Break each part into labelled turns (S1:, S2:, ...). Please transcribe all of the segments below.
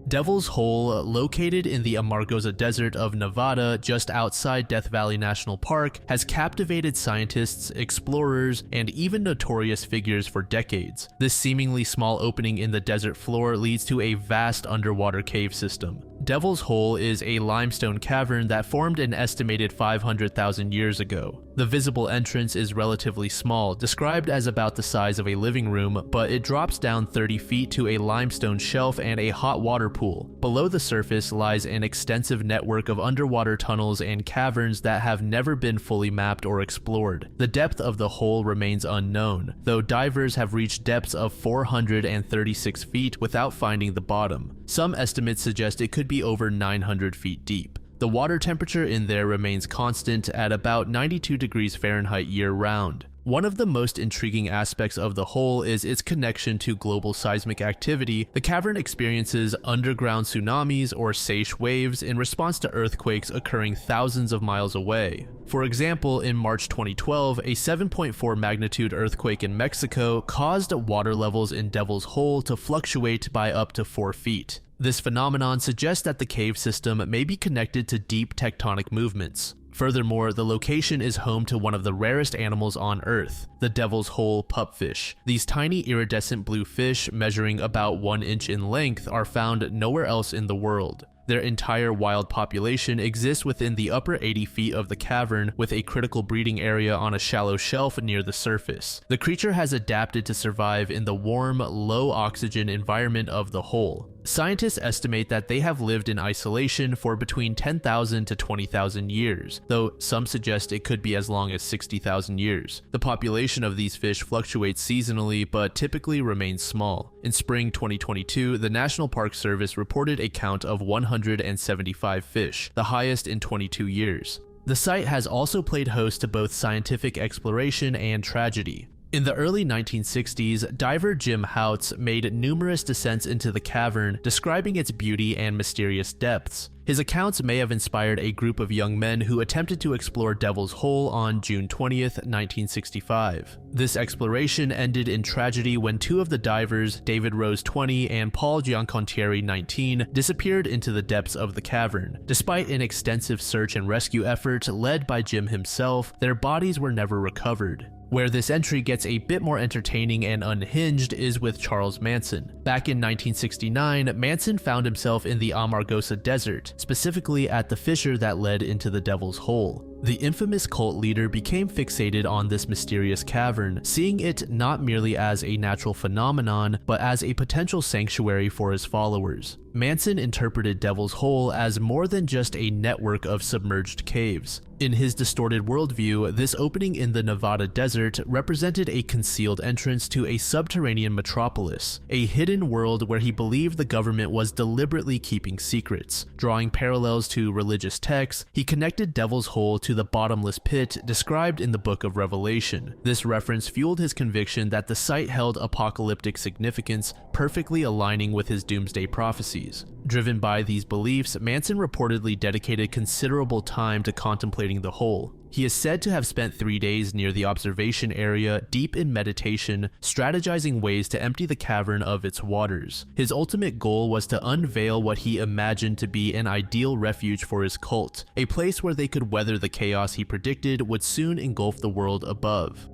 S1: Devil's Hole, located in the Amargosa Desert of Nevada just outside Death Valley National Park, has captivated scientists, explorers, and even notorious figures for decades. This seemingly small opening in the desert floor leads to a vast underwater cave system. Devil's Hole is a limestone cavern that formed an estimated 500,000 years ago. The visible entrance is relatively small, described as about the size of a living room, but it drops down 30 feet to a limestone shelf and a hot water pool. Below the surface lies an extensive network of underwater tunnels and caverns that have never been fully mapped or explored. The depth of the hole remains unknown, though divers have reached depths of 436 feet without finding the bottom. Some estimates suggest it could be over 900 feet deep. The water temperature in there remains constant at about 92 degrees Fahrenheit year-round. One of the most intriguing aspects of the hole is its connection to global seismic activity. The cavern experiences underground tsunamis or seiche waves in response to earthquakes occurring thousands of miles away. For example, in March 2012, a 7.4 magnitude earthquake in Mexico caused water levels in Devil's Hole to fluctuate by up to 4 feet. This phenomenon suggests that the cave system may be connected to deep tectonic movements. Furthermore, the location is home to one of the rarest animals on Earth, the Devil's Hole pupfish. These tiny iridescent blue fish, measuring about 1 inch in length, are found nowhere else in the world. Their entire wild population exists within the upper 80 feet of the cavern, with a critical breeding area on a shallow shelf near the surface. The creature has adapted to survive in the warm, low-oxygen environment of the hole. Scientists estimate that they have lived in isolation for between 10,000 to 20,000 years, though some suggest it could be as long as 60,000 years. The population of these fish fluctuates seasonally, but typically remains small. In spring 2022, the National Park Service reported a count of 175 fish, the highest in 22 years. The site has also played host to both scientific exploration and tragedy. In the early 1960s, diver Jim Houts made numerous descents into the cavern, describing its beauty and mysterious depths. His accounts may have inspired a group of young men who attempted to explore Devil's Hole on June 20th, 1965. This exploration ended in tragedy when two of the divers, David Rose 20 and Paul Giancontieri 19, disappeared into the depths of the cavern. Despite an extensive search and rescue effort led by Jim himself, their bodies were never recovered. Where this entry gets a bit more entertaining and unhinged is with Charles Manson. Back in 1969, Manson found himself in the Amargosa Desert, specifically at the fissure that led into the Devil's Hole. The infamous cult leader became fixated on this mysterious cavern, seeing it not merely as a natural phenomenon, but as a potential sanctuary for his followers. Manson interpreted Devil's Hole as more than just a network of submerged caves. In his distorted worldview, this opening in the Nevada desert represented a concealed entrance to a subterranean metropolis, a hidden world where he believed the government was deliberately keeping secrets. Drawing parallels to religious texts, he connected Devil's Hole to the bottomless pit described in the Book of Revelation. This reference fueled his conviction that the site held apocalyptic significance, perfectly aligning with his doomsday prophecies. Driven by these beliefs, Manson reportedly dedicated considerable time to contemplating the hole. He is said to have spent 3 days near the observation area, deep in meditation, strategizing ways to empty the cavern of its waters. His ultimate goal was to unveil what he imagined to be an ideal refuge for his cult, a place where they could weather the chaos he predicted would soon engulf the world above.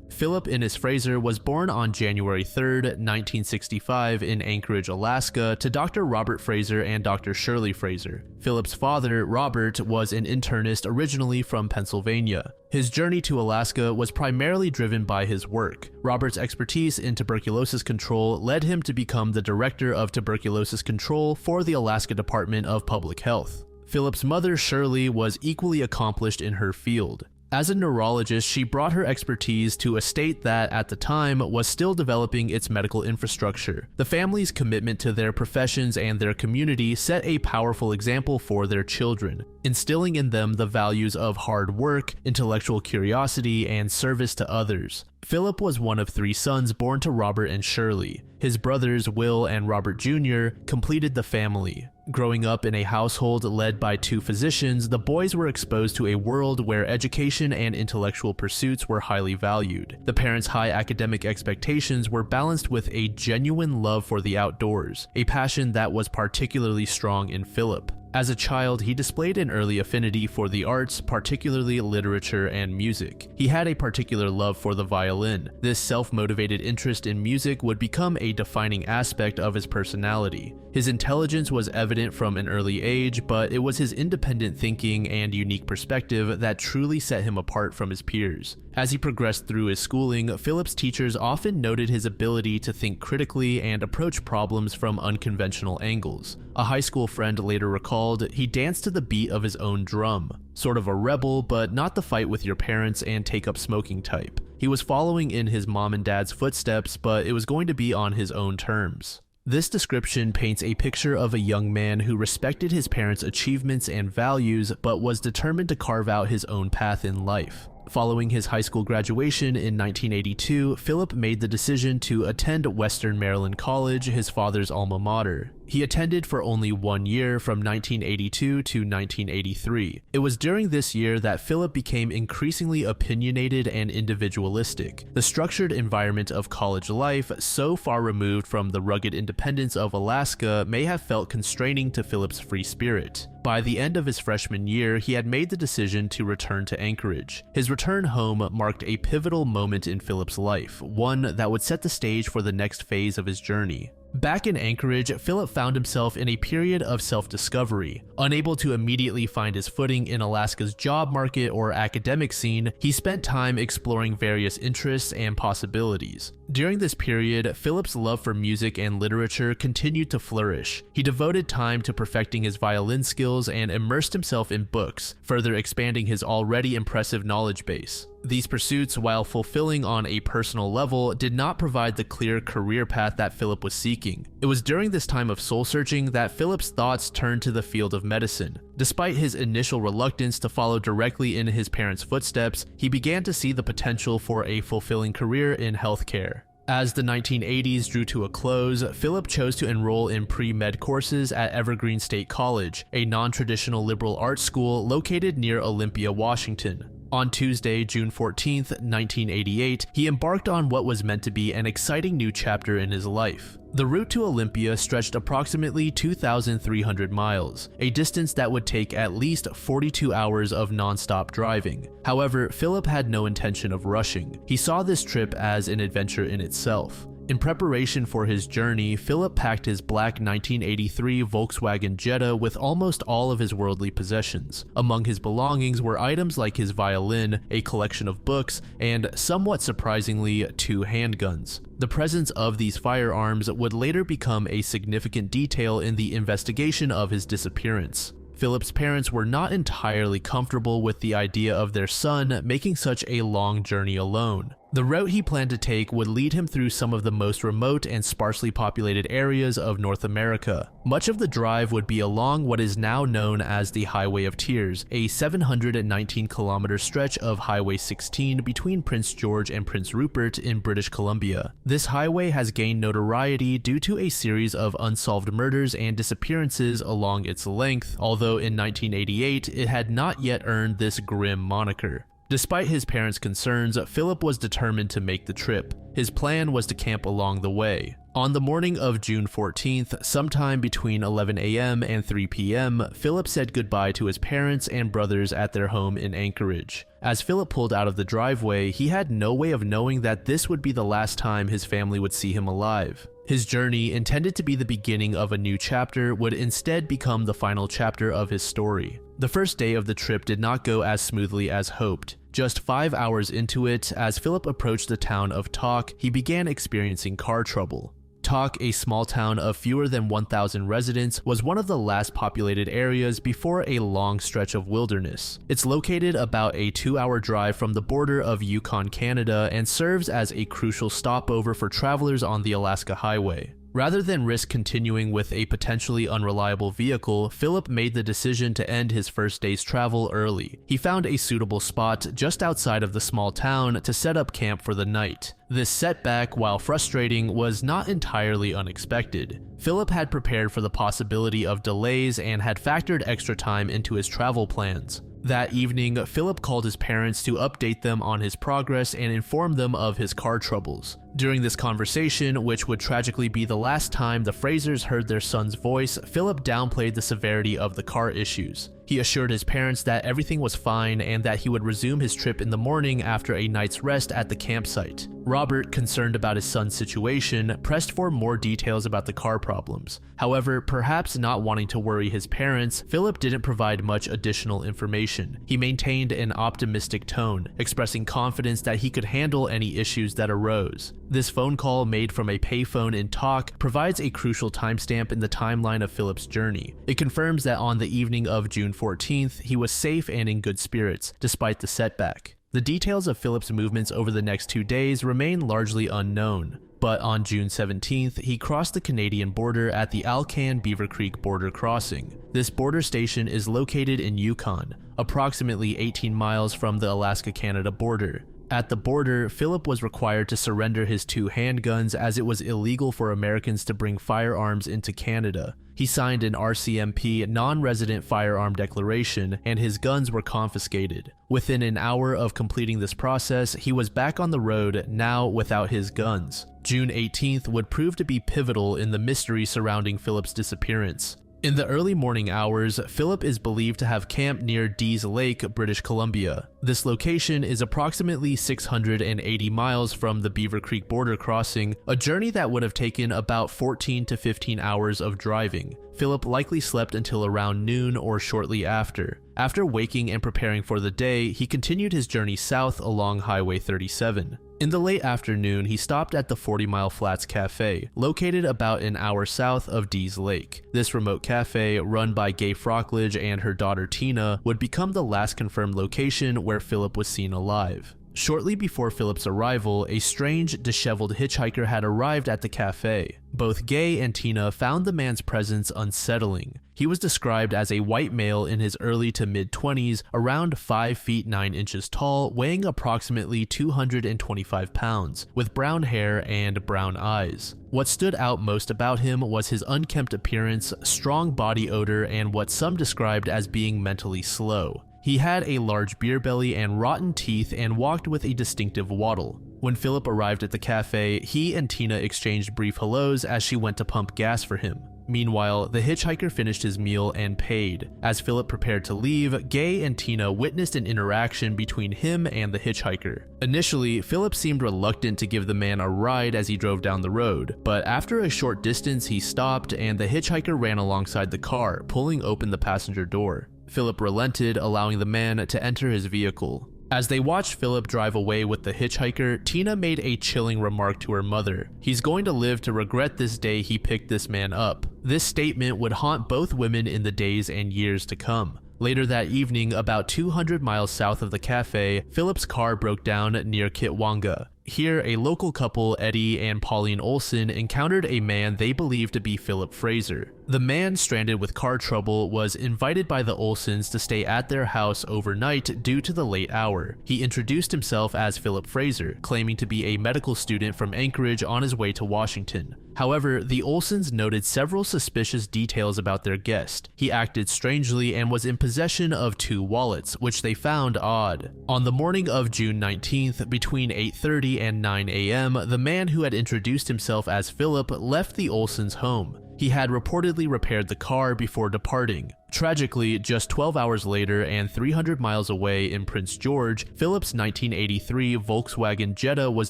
S1: Philip Innes Fraser was born on January 3, 1965 in Anchorage, Alaska, to Dr. Robert Fraser and Dr. Shirley Fraser. Philip's father, Robert, was an internist originally from Pennsylvania. His journey to Alaska was primarily driven by his work. Robert's expertise in tuberculosis control led him to become the director of tuberculosis control for the Alaska Department of Public Health. Philip's mother, Shirley, was equally accomplished in her field. As a neurologist, she brought her expertise to a state that, at the time, was still developing its medical infrastructure. The family's commitment to their professions and their community set a powerful example for their children, instilling in them the values of hard work, intellectual curiosity, and service to others. Philip was one of 3 sons born to Robert and Shirley. His brothers, Will and Robert Jr., completed the family. Growing up in a household led by 2 physicians, the boys were exposed to a world where education and intellectual pursuits were highly valued. The parents' high academic expectations were balanced with a genuine love for the outdoors, a passion that was particularly strong in Philip. As a child, he displayed an early affinity for the arts, particularly literature and music. He had a particular love for the violin. This self-motivated interest in music would become a defining aspect of his personality. His intelligence was evident from an early age, but it was his independent thinking and unique perspective that truly set him apart from his peers. As he progressed through his schooling, Philip's teachers often noted his ability to think critically and approach problems from unconventional angles. A high school friend later recalled, he danced to the beat of his own drum. Sort of a rebel, but not the fight with your parents and take up smoking type. He was following in his mom and dad's footsteps, but it was going to be on his own terms. This description paints a picture of a young man who respected his parents' achievements and values, but was determined to carve out his own path in life. Following his high school graduation in 1982, Philip made the decision to attend Western Maryland College, his father's alma mater. He attended for only 1 year from 1982 to 1983. It was during this year that Philip became increasingly opinionated and individualistic. The structured environment of college life, so far removed from the rugged independence of Alaska, may have felt constraining to Philip's free spirit. By the end of his freshman year, he had made the decision to return to Anchorage. His return home marked a pivotal moment in Philip's life, one that would set the stage for the next phase of his journey. Back in Anchorage, Philip found himself in a period of self-discovery. Unable to immediately find his footing in Alaska's job market or academic scene, he spent time exploring various interests and possibilities. During this period, Philip's love for music and literature continued to flourish. He devoted time to perfecting his violin skills and immersed himself in books, further expanding his already impressive knowledge base. These pursuits, while fulfilling on a personal level, did not provide the clear career path that Philip was seeking. It was during this time of soul-searching that Philip's thoughts turned to the field of medicine. Despite his initial reluctance to follow directly in his parents' footsteps, he began to see the potential for a fulfilling career in healthcare. As the 1980s drew to a close, Philip chose to enroll in pre-med courses at Evergreen State College, a non-traditional liberal arts school located near Olympia, Washington. On Tuesday, June 14, 1988, he embarked on what was meant to be an exciting new chapter in his life. The route to Olympia stretched approximately 2,300 miles, a distance that would take at least 42 hours of non-stop driving. However, Philip had no intention of rushing. He saw this trip as an adventure in itself. In preparation for his journey, Philip packed his black 1983 Volkswagen Jetta with almost all of his worldly possessions. Among his belongings were items like his violin, a collection of books, and, somewhat surprisingly, 2 handguns. The presence of these firearms would later become a significant detail in the investigation of his disappearance. Philip's parents were not entirely comfortable with the idea of their son making such a long journey alone. The route he planned to take would lead him through some of the most remote and sparsely populated areas of North America. Much of the drive would be along what is now known as the Highway of Tears, a 719-kilometer stretch of Highway 16 between Prince George and Prince Rupert in British Columbia. This highway has gained notoriety due to a series of unsolved murders and disappearances along its length, although in 1988 it had not yet earned this grim moniker. Despite his parents' concerns, Philip was determined to make the trip. His plan was to camp along the way. On the morning of June 14th, sometime between 11 a.m. and 3 p.m., Philip said goodbye to his parents and brothers at their home in Anchorage. As Philip pulled out of the driveway, he had no way of knowing that this would be the last time his family would see him alive. His journey, intended to be the beginning of a new chapter, would instead become the final chapter of his story. The first day of the trip did not go as smoothly as hoped. Just 5 hours into it, as Philip approached the town of Talk, he began experiencing car trouble. Tok, a small town of fewer than 1,000 residents, was one of the last populated areas before a long stretch of wilderness. It's located about a 2-hour drive from the border of Yukon, Canada, and serves as a crucial stopover for travelers on the Alaska Highway. Rather than risk continuing with a potentially unreliable vehicle, Philip made the decision to end his first day's travel early. He found a suitable spot just outside of the small town to set up camp for the night. This setback, while frustrating, was not entirely unexpected. Philip had prepared for the possibility of delays and had factored extra time into his travel plans. That evening, Philip called his parents to update them on his progress and inform them of his car troubles. During this conversation, which would tragically be the last time the Frasers heard their son's voice, Philip downplayed the severity of the car issues. He assured his parents that everything was fine and that he would resume his trip in the morning after a night's rest at the campsite. Robert, concerned about his son's situation, pressed for more details about the car problems. However, perhaps not wanting to worry his parents, Philip didn't provide much additional information. He maintained an optimistic tone, expressing confidence that he could handle any issues that arose. This phone call, made from a payphone in Tok, provides a crucial timestamp in the timeline of Philip's journey. It confirms that on the evening of June 14th, he was safe and in good spirits, despite the setback. The details of Philip's movements over the next 2 days remain largely unknown, but on June 17th, he crossed the Canadian border at the Alcan-Beaver Creek border crossing. This border station is located in Yukon, approximately 18 miles from the Alaska-Canada border. At the border, Philip was required to surrender his 2 handguns as it was illegal for Americans to bring firearms into Canada. He signed an RCMP non-resident firearm declaration, and his guns were confiscated. Within an hour of completing this process, he was back on the road, now without his guns. June 18th would prove to be pivotal in the mystery surrounding Philip's disappearance. In the early morning hours, Philip is believed to have camped near Dease Lake, British Columbia. This location is approximately 680 miles from the Beaver Creek border crossing, a journey that would have taken about 14 to 15 hours of driving. Philip likely slept until around noon or shortly after. After waking and preparing for the day, he continued his journey south along Highway 37. In the late afternoon, he stopped at the 40 Mile Flats Cafe, located about an hour south of Dease Lake. This remote cafe, run by Gay Frockledge and her daughter Tina, would become the last confirmed location where Philip was seen alive. Shortly before Philip's arrival, a strange, disheveled hitchhiker had arrived at the cafe. Both Gay and Tina found the man's presence unsettling. He was described as a white male in his early to mid-20s, around 5 feet 9 inches tall, weighing approximately 225 pounds, with brown hair and brown eyes. What stood out most about him was his unkempt appearance, strong body odor, and what some described as being mentally slow. He had a large beer belly and rotten teeth and walked with a distinctive waddle. When Philip arrived at the cafe, he and Tina exchanged brief hellos as she went to pump gas for him. Meanwhile, the hitchhiker finished his meal and paid. As Philip prepared to leave, Gay and Tina witnessed an interaction between him and the hitchhiker. Initially, Philip seemed reluctant to give the man a ride as he drove down the road, but after a short distance he stopped and the hitchhiker ran alongside the car, pulling open the passenger door. Philip relented, allowing the man to enter his vehicle. As they watched Philip drive away with the hitchhiker, Tina made a chilling remark to her mother. "He's going to live to regret this day he picked this man up." This statement would haunt both women in the days and years to come. Later that evening, about 200 miles south of the cafe, Philip's car broke down near Kitwanga. Here, a local couple, Eddie and Pauline Olson, encountered a man they believed to be Philip Fraser. The man, stranded with car trouble, was invited by the Olsons to stay at their house overnight due to the late hour. He introduced himself as Philip Fraser, claiming to be a medical student from Anchorage on his way to Washington. However, the Olsons noted several suspicious details about their guest. He acted strangely and was in possession of 2 wallets, which they found odd. On the morning of June 19th, between 8:30 and 9 a.m., the man who had introduced himself as Philip left the Olsons' home. He had reportedly repaired the car before departing. Tragically, just 12 hours later and 300 miles away in Prince George, Philip's 1983 Volkswagen Jetta was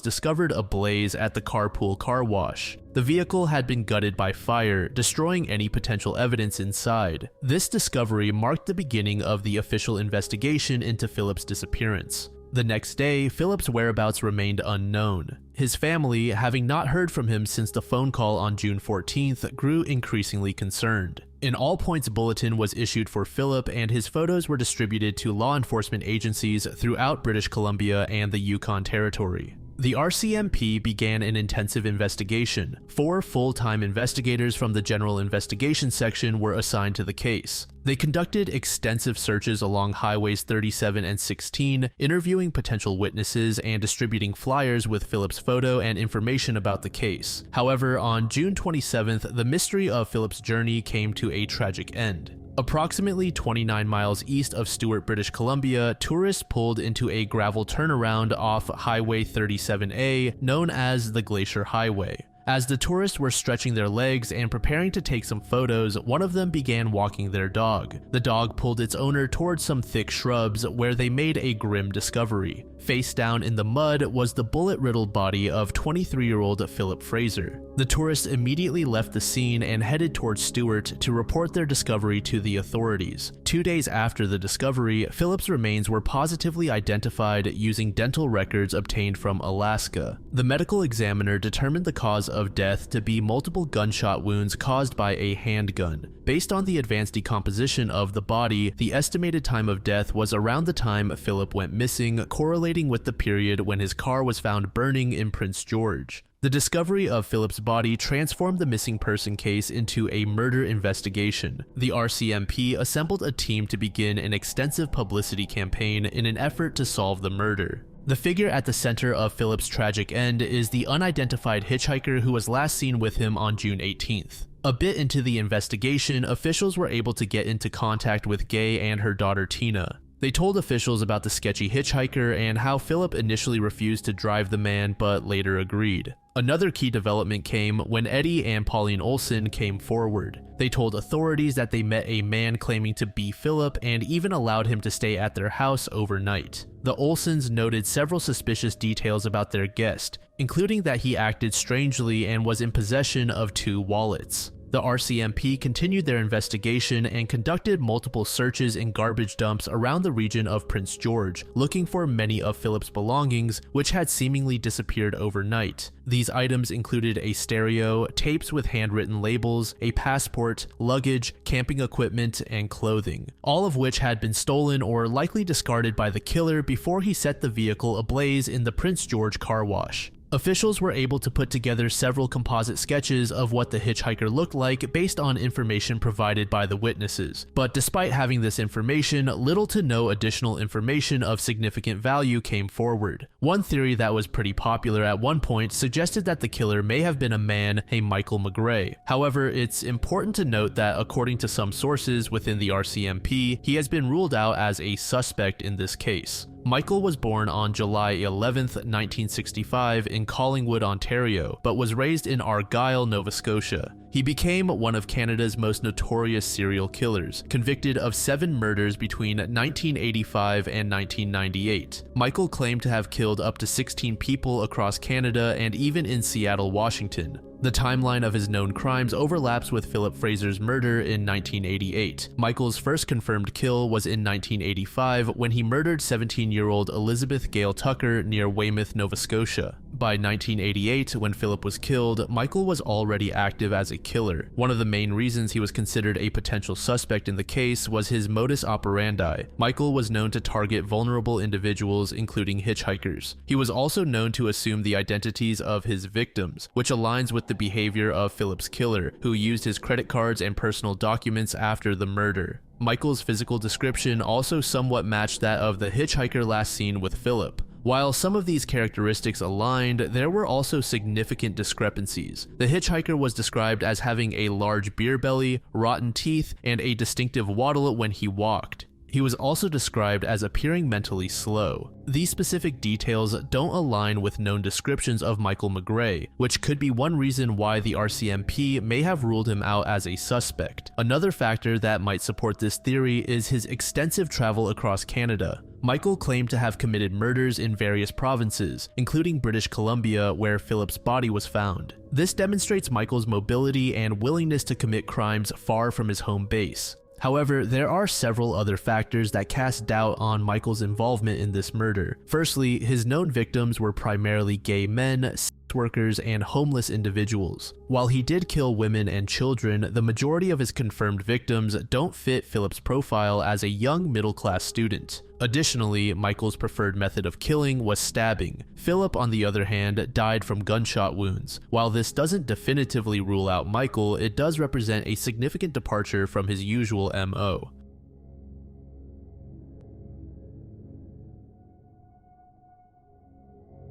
S1: discovered ablaze at the Carpool Car Wash. The vehicle had been gutted by fire, destroying any potential evidence inside. This discovery marked the beginning of the official investigation into Philip's disappearance. The next day, Philip's whereabouts remained unknown. His family, having not heard from him since the phone call on June 14th, grew increasingly concerned. An all-points bulletin was issued for Philip, and his photos were distributed to law enforcement agencies throughout British Columbia and the Yukon Territory. The RCMP began an intensive investigation. 4 full-time investigators from the General Investigation Section were assigned to the case. They conducted extensive searches along highways 37 and 16, interviewing potential witnesses and distributing flyers with Philip's photo and information about the case. However, on June 27th, the mystery of Philip's journey came to a tragic end. Approximately 29 miles east of Stewart, British Columbia, tourists pulled into a gravel turnaround off Highway 37A, known as the Glacier Highway. As the tourists were stretching their legs and preparing to take some photos, one of them began walking their dog. The dog pulled its owner towards some thick shrubs, where they made a grim discovery. Face down in the mud was the bullet-riddled body of 23-year-old Philip Fraser. The tourists immediately left the scene and headed towards Stewart to report their discovery to the authorities. 2 days after the discovery, Philip's remains were positively identified using dental records obtained from Alaska. The medical examiner determined the cause of death to be multiple gunshot wounds caused by a handgun. Based on the advanced decomposition of the body, the estimated time of death was around the time Philip went missing, correlating with the period when his car was found burning in Prince George. The discovery of Philip's body transformed the missing person case into a murder investigation. The RCMP assembled a team to begin an extensive publicity campaign in an effort to solve the murder. The figure at the center of Philip's tragic end is the unidentified hitchhiker who was last seen with him on June 18th. A bit into the investigation, officials were able to get into contact with Gay and her daughter Tina. They told officials about the sketchy hitchhiker and how Philip initially refused to drive the man but later agreed. Another key development came when Eddie and Pauline Olson came forward. They told authorities that they met a man claiming to be Philip and even allowed him to stay at their house overnight. The Olsons noted several suspicious details about their guest, including that he acted strangely and was in possession of 2 wallets. The RCMP continued their investigation and conducted multiple searches in garbage dumps around the region of Prince George, looking for many of Philip's belongings, which had seemingly disappeared overnight. These items included a stereo, tapes with handwritten labels, a passport, luggage, camping equipment, and clothing, all of which had been stolen or likely discarded by the killer before he set the vehicle ablaze in the Prince George car wash. Officials were able to put together several composite sketches of what the hitchhiker looked like based on information provided by the witnesses. But despite having this information, little to no additional information of significant value came forward. One theory that was pretty popular at one point suggested that the killer may have been a man named Michael McGray. However, it's important to note that according to some sources within the RCMP, he has been ruled out as a suspect in this case. Michael was born on July 11, 1965 in Collingwood, Ontario, but was raised in Argyll, Nova Scotia. He became one of Canada's most notorious serial killers, convicted of 7 murders between 1985 and 1998. Michael claimed to have killed up to 16 people across Canada and even in Seattle, Washington. The timeline of his known crimes overlaps with Philip Fraser's murder in 1988. Michael's first confirmed kill was in 1985 when he murdered 17-year-old Elizabeth Gale Tucker near Weymouth, Nova Scotia. By 1988, when Philip was killed, Michael was already active as a killer. One of the main reasons he was considered a potential suspect in the case was his modus operandi. Michael was known to target vulnerable individuals, including hitchhikers. He was also known to assume the identities of his victims, which aligns with the behavior of Philip's killer, who used his credit cards and personal documents after the murder. Michael's physical description also somewhat matched that of the hitchhiker last seen with Philip. While some of these characteristics aligned, there were also significant discrepancies. The hitchhiker was described as having a large beer belly, rotten teeth, and a distinctive waddle when he walked. He was also described as appearing mentally slow. These specific details don't align with known descriptions of Michael McGray, which could be one reason why the RCMP may have ruled him out as a suspect. Another factor that might support this theory is his extensive travel across Canada. Michael claimed to have committed murders in various provinces, including British Columbia, where Philip's body was found. This demonstrates Michael's mobility and willingness to commit crimes far from his home base. However, there are several other factors that cast doubt on Michael's involvement in this murder. Firstly, his known victims were primarily gay men, sex workers, and homeless individuals. While he did kill women and children, the majority of his confirmed victims don't fit Philip's profile as a young middle-class student. Additionally, Michael's preferred method of killing was stabbing. Philip, on the other hand, died from gunshot wounds. While this doesn't definitively rule out Michael, it does represent a significant departure from his usual MO.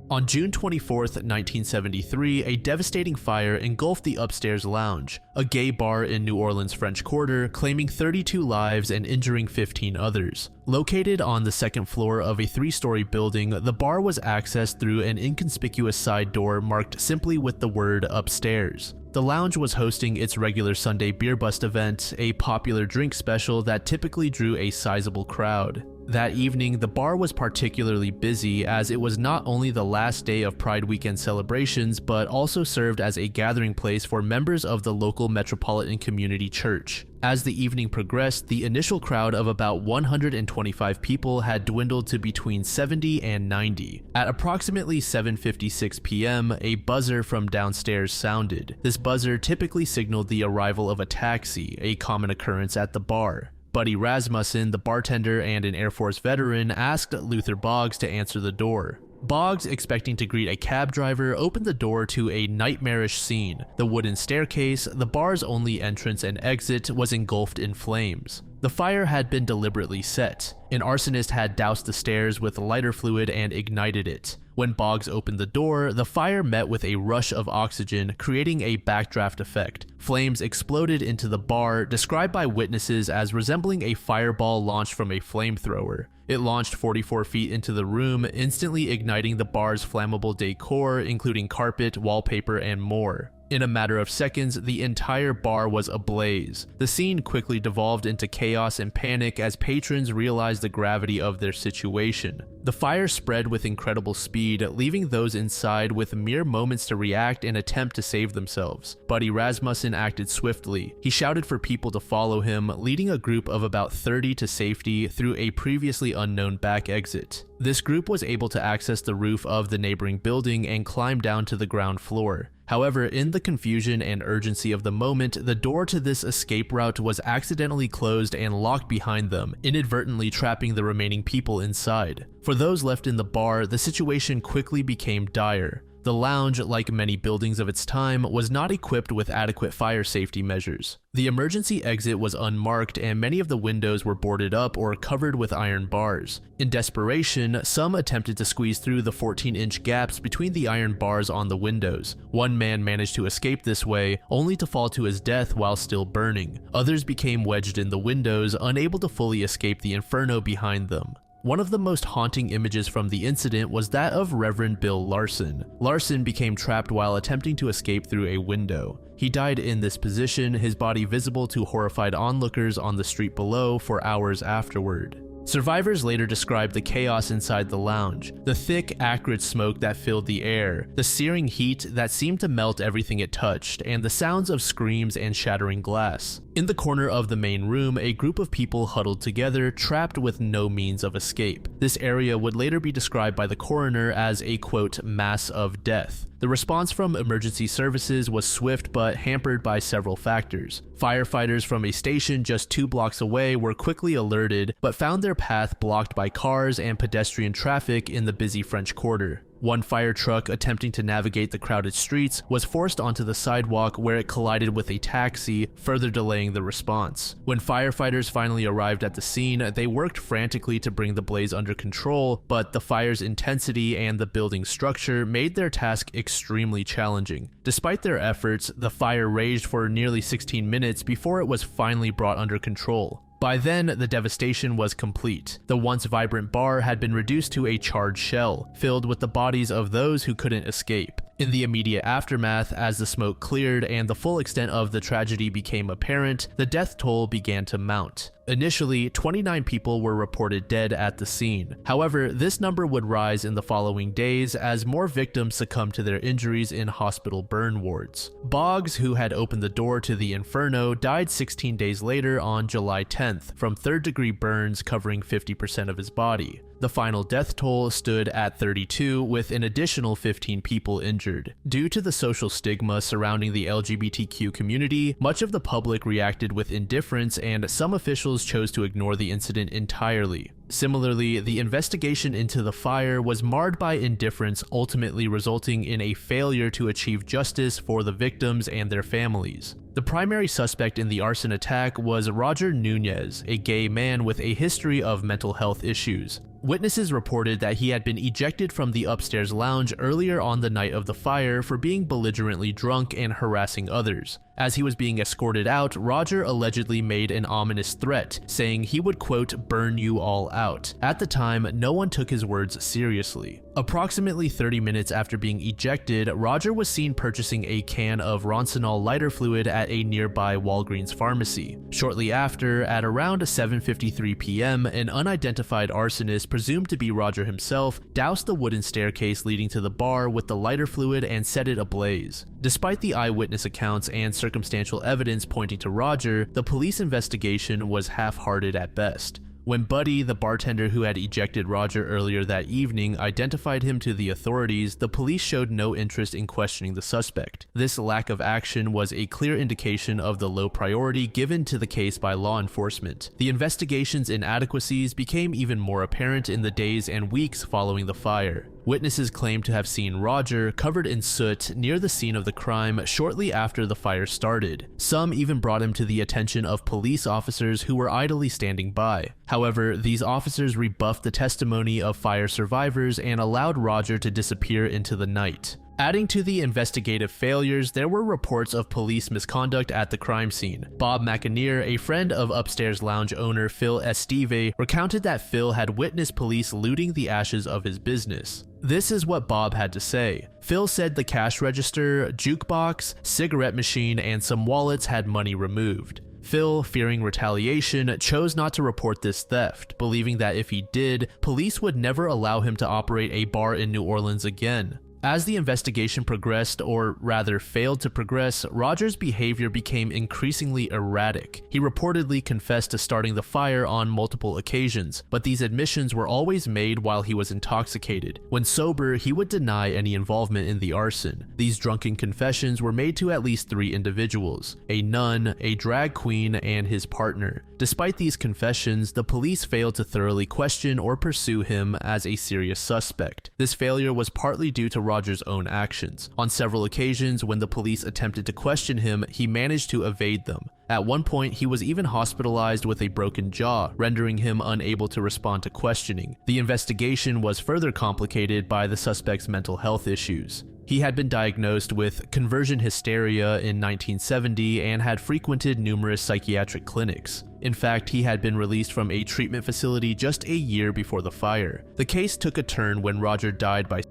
S1: On June 24, 1973, a devastating fire engulfed the upstairs lounge, a gay bar in New Orleans' French Quarter, claiming 32 lives and injuring 15 others. Located on the second floor of a 3-story building, the bar was accessed through an inconspicuous side door marked simply with the word upstairs. The lounge was hosting its regular Sunday beer bust event, a popular drink special that typically drew a sizable crowd. That evening, the bar was particularly busy as it was not only the last day of Pride Weekend celebrations, but also served as a gathering place for members of the local Metropolitan Community Church. As the evening progressed, the initial crowd of about 125 people had dwindled to between 70 and 90. At approximately 7:56 p.m., a buzzer from downstairs sounded. This buzzer typically signaled the arrival of a taxi, a common occurrence at the bar. Buddy Rasmussen, the bartender and an Air Force veteran, asked Luther Boggs to answer the door. Boggs, expecting to greet a cab driver, opened the door to a nightmarish scene. The wooden staircase, the bar's only entrance and exit, was engulfed in flames. The fire had been deliberately set. An arsonist had doused the stairs with lighter fluid and ignited it. When Boggs opened the door, the fire met with a rush of oxygen, creating a backdraft effect. Flames exploded into the bar, described by witnesses as resembling a fireball launched from a flamethrower. It launched 44 feet into the room, instantly igniting the bar's flammable decor, including carpet, wallpaper, and more. In a matter of seconds, the entire bar was ablaze. The scene quickly devolved into chaos and panic as patrons realized the gravity of their situation. The fire spread with incredible speed, leaving those inside with mere moments to react and attempt to save themselves. Buddy Rasmussen acted swiftly. He shouted for people to follow him, leading a group of about 30 to safety through a previously unknown back exit. This group was able to access the roof of the neighboring building and climb down to the ground floor. However, in the confusion and urgency of the moment, the door to this escape route was accidentally closed and locked behind them, inadvertently trapping the remaining people inside. For those left in the bar, the situation quickly became dire. The lounge, like many buildings of its time, was not equipped with adequate fire safety measures. The emergency exit was unmarked and many of the windows were boarded up or covered with iron bars. In desperation, some attempted to squeeze through the 14-inch gaps between the iron bars on the windows. One man managed to escape this way, only to fall to his death while still burning. Others became wedged in the windows, unable to fully escape the inferno behind them. One of the most haunting images from the incident was that of Reverend Bill Larson. Larson became trapped while attempting to escape through a window. He died in this position, his body visible to horrified onlookers on the street below for hours afterward. Survivors later described the chaos inside the lounge, the thick, acrid smoke that filled the air, the searing heat that seemed to melt everything it touched, and the sounds of screams and shattering glass. In the corner of the main room, a group of people huddled together, trapped with no means of escape. This area would later be described by the coroner as a, quote, mass of death. The response from emergency services was swift but hampered by several factors. Firefighters from a station just 2 blocks away were quickly alerted, but found their path blocked by cars and pedestrian traffic in the busy French Quarter. One fire truck attempting to navigate the crowded streets was forced onto the sidewalk where it collided with a taxi, further delaying the response. When firefighters finally arrived at the scene, they worked frantically to bring the blaze under control, but the fire's intensity and the building's structure made their task extremely challenging. Despite their efforts, the fire raged for nearly 16 minutes before it was finally brought under control. By then, the devastation was complete. The once vibrant bar had been reduced to a charred shell, filled with the bodies of those who couldn't escape. In the immediate aftermath, as the smoke cleared and the full extent of the tragedy became apparent, the death toll began to mount. Initially, 29 people were reported dead at the scene. However, this number would rise in the following days as more victims succumbed to their injuries in hospital burn wards. Boggs, who had opened the door to the inferno, died 16 days later on July 10th from third-degree burns covering 50% of his body. The final death toll stood at 32, with an additional 15 people injured. Due to the social stigma surrounding the LGBTQ community, much of the public reacted with indifference, and some officials chose to ignore the incident entirely. Similarly, the investigation into the fire was marred by indifference, ultimately resulting in a failure to achieve justice for the victims and their families. The primary suspect in the arson attack was Roger Nunez, a gay man with a history of mental health issues. Witnesses reported that he had been ejected from the upstairs lounge earlier on the night of the fire for being belligerently drunk and harassing others. As he was being escorted out, Roger allegedly made an ominous threat, saying he would, quote, burn you all out. At the time, no one took his words seriously. Approximately 30 minutes after being ejected, Roger was seen purchasing a can of Ronsonol lighter fluid at a nearby Walgreens pharmacy. Shortly after, at around 7:53 p.m., an unidentified arsonist, presumed to be Roger himself, doused the wooden staircase leading to the bar with the lighter fluid and set it ablaze. Despite the eyewitness accounts and circumstantial evidence pointing to Roger, the police investigation was half-hearted at best. When Buddy, the bartender who had ejected Roger earlier that evening, identified him to the authorities, the police showed no interest in questioning the suspect. This lack of action was a clear indication of the low priority given to the case by law enforcement. The investigation's inadequacies became even more apparent in the days and weeks following the fire. Witnesses claimed to have seen Roger covered in soot near the scene of the crime shortly after the fire started. Some even brought him to the attention of police officers who were idly standing by. However, these officers rebuffed the testimony of fire survivors and allowed Roger to disappear into the night. Adding to the investigative failures, there were reports of police misconduct at the crime scene. Bob McAnear, a friend of upstairs lounge owner Phil Estive, recounted that Phil had witnessed police looting the ashes of his business. This is what Bob had to say. Phil said the cash register, jukebox, cigarette machine, and some wallets had money removed. Phil, fearing retaliation, chose not to report this theft, believing that if he did, police would never allow him to operate a bar in New Orleans again. As the investigation progressed, or rather failed to progress, Roger's behavior became increasingly erratic. He reportedly confessed to starting the fire on multiple occasions, but these admissions were always made while he was intoxicated. When sober, he would deny any involvement in the arson. These drunken confessions were made to at least 3 individuals: a nun, a drag queen, and his partner. Despite these confessions, the police failed to thoroughly question or pursue him as a serious suspect. This failure was partly due to Roger's own actions. On several occasions, when the police attempted to question him, he managed to evade them. At one point, he was even hospitalized with a broken jaw, rendering him unable to respond to questioning. The investigation was further complicated by the suspect's mental health issues. He had been diagnosed with conversion hysteria in 1970 and had frequented numerous psychiatric clinics. In fact, he had been released from a treatment facility just a year before the fire. The case took a turn when Roger died by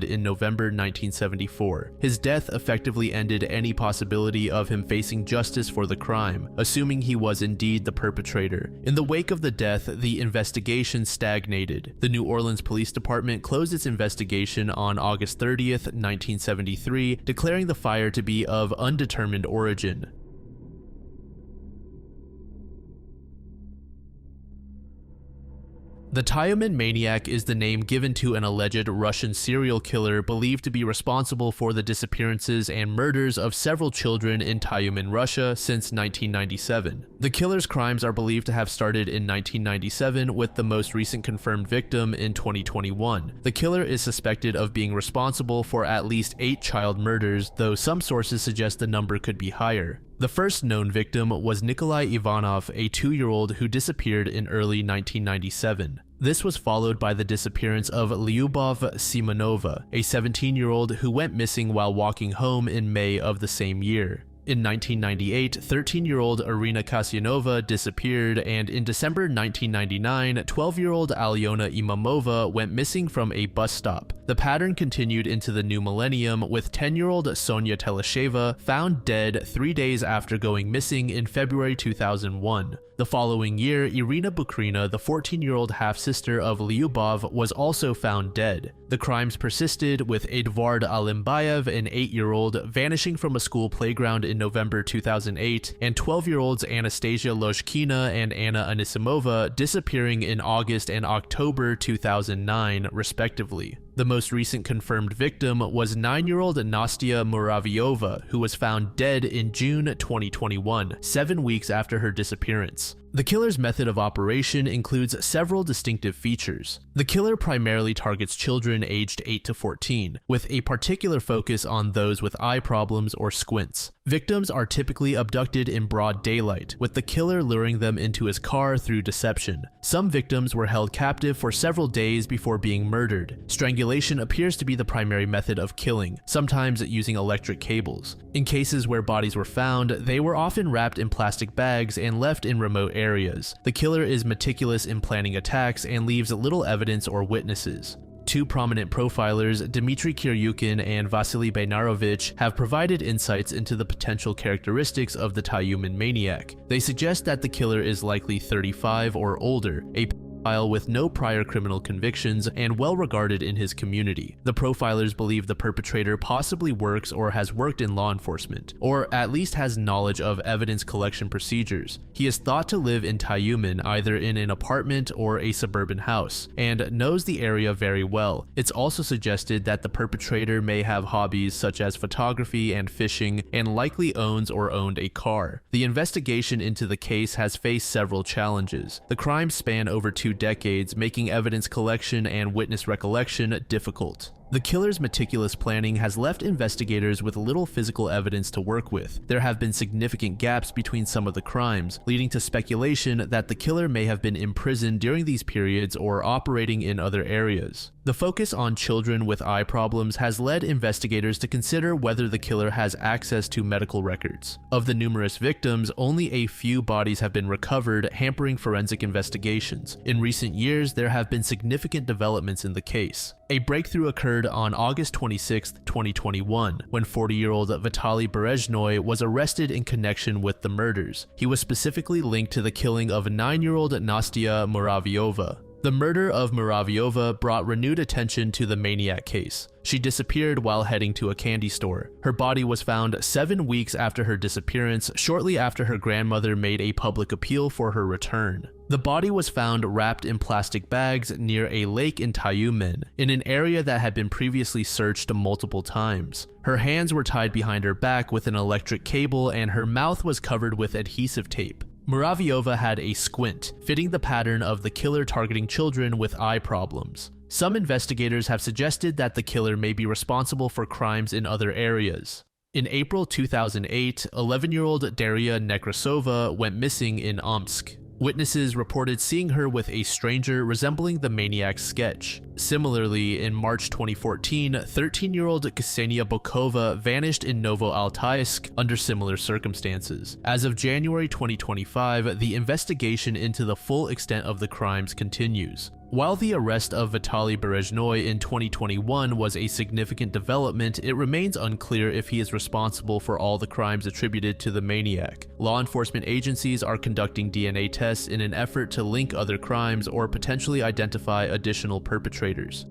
S1: in November 1974. His death effectively ended any possibility of him facing justice for the crime, assuming he was indeed the perpetrator. In the wake of the death, the investigation stagnated. The New Orleans Police Department closed its investigation on August 30th, 1973, declaring the fire to be of undetermined origin. The Tyumen maniac is the name given to an alleged Russian serial killer believed to be responsible for the disappearances and murders of several children in Tyumen, Russia since 1997. The killer's crimes are believed to have started in 1997, with the most recent confirmed victim in 2021. The killer is suspected of being responsible for at least 8 child murders, though some sources suggest the number could be higher. The first known victim was Nikolai Ivanov, a 2-year-old who disappeared in early 1997. This was followed by the disappearance of Lyubov Simonova, a 17-year-old who went missing while walking home in May of the same year. In 1998, 13-year-old Irina Kasyanova disappeared, and in December 1999, 12-year-old Alyona Imamova went missing from a bus stop. The pattern continued into the new millennium, with 10-year-old Sonia Telesheva found dead 3 days after going missing in February 2001. The following year, Irina Bukrina, the 14-year-old half-sister of Lyubov, was also found dead. The crimes persisted, with Edvard Alimbayev, an 8-year-old, vanishing from a school playground in November 2008, and 12-year-olds Anastasia Lozhkina and Anna Anisimova disappearing in August and October 2009, respectively. The most recent confirmed victim was 9-year-old Nastya Muravyova, who was found dead in June 2021, 7 weeks after her disappearance. The killer's method of operation includes several distinctive features. The killer primarily targets children aged 8 to 14, with a particular focus on those with eye problems or squints. Victims are typically abducted in broad daylight, with the killer luring them into his car through deception. Some victims were held captive for several days before being murdered. Strangulation appears to be the primary method of killing, sometimes using electric cables. In cases where bodies were found, they were often wrapped in plastic bags and left in remote areas. The killer is meticulous in planning attacks and leaves little evidence or witnesses. Two prominent profilers, Dmitry Kiryukin and Vasily Benarovich, have provided insights into the potential characteristics of the tyumen maniac. They suggest that the killer is likely 35 or older, a pedophile with no prior criminal convictions and well regarded in his community. The profilers believe the perpetrator possibly works or has worked in law enforcement, or at least has knowledge of evidence collection procedures. He is thought to live in Tyumen, either in an apartment or a suburban house, and knows the area very well. It's also suggested that the perpetrator may have hobbies such as photography and fishing, and likely owns or owned a car. The investigation into the case has faced several challenges. The crimes span over 2 decades, making evidence collection and witness recollection difficult. The killer's meticulous planning has left investigators with little physical evidence to work with. There have been significant gaps between some of the crimes, leading to speculation that the killer may have been imprisoned during these periods or operating in other areas. The focus on children with eye problems has led investigators to consider whether the killer has access to medical records. Of the numerous victims, only a few bodies have been recovered, hampering forensic investigations. In recent years, there have been significant developments in the case. A breakthrough occurred on August 26, 2021, when 40-year-old Vitaly Berezhnoy was arrested in connection with the murders. He was specifically linked to the killing of 9-year-old Nastya Muravyova. The murder of Muravyova brought renewed attention to the maniac case. She disappeared while heading to a candy store. Her body was found 7 weeks after her disappearance, shortly after her grandmother made a public appeal for her return. The body was found wrapped in plastic bags near a lake in Tyumen, in an area that had been previously searched multiple times. Her hands were tied behind her back with an electric cable, and her mouth was covered with adhesive tape. Muravyova had a squint, fitting the pattern of the killer targeting children with eye problems. Some investigators have suggested that the killer may be responsible for crimes in other areas. In April 2008, 11-year-old Daria Nekrasova went missing in Omsk. Witnesses reported seeing her with a stranger resembling the maniac's sketch. Similarly, in March 2014, 13-year-old Ksenia Bokova vanished in Novo-Altaysk under similar circumstances. As of January 2025, the investigation into the full extent of the crimes continues. While the arrest of Vitaly Berezhnoy in 2021 was a significant development, it remains unclear if he is responsible for all the crimes attributed to the maniac. Law enforcement agencies are conducting DNA tests in an effort to link other crimes or potentially identify additional perpetrators.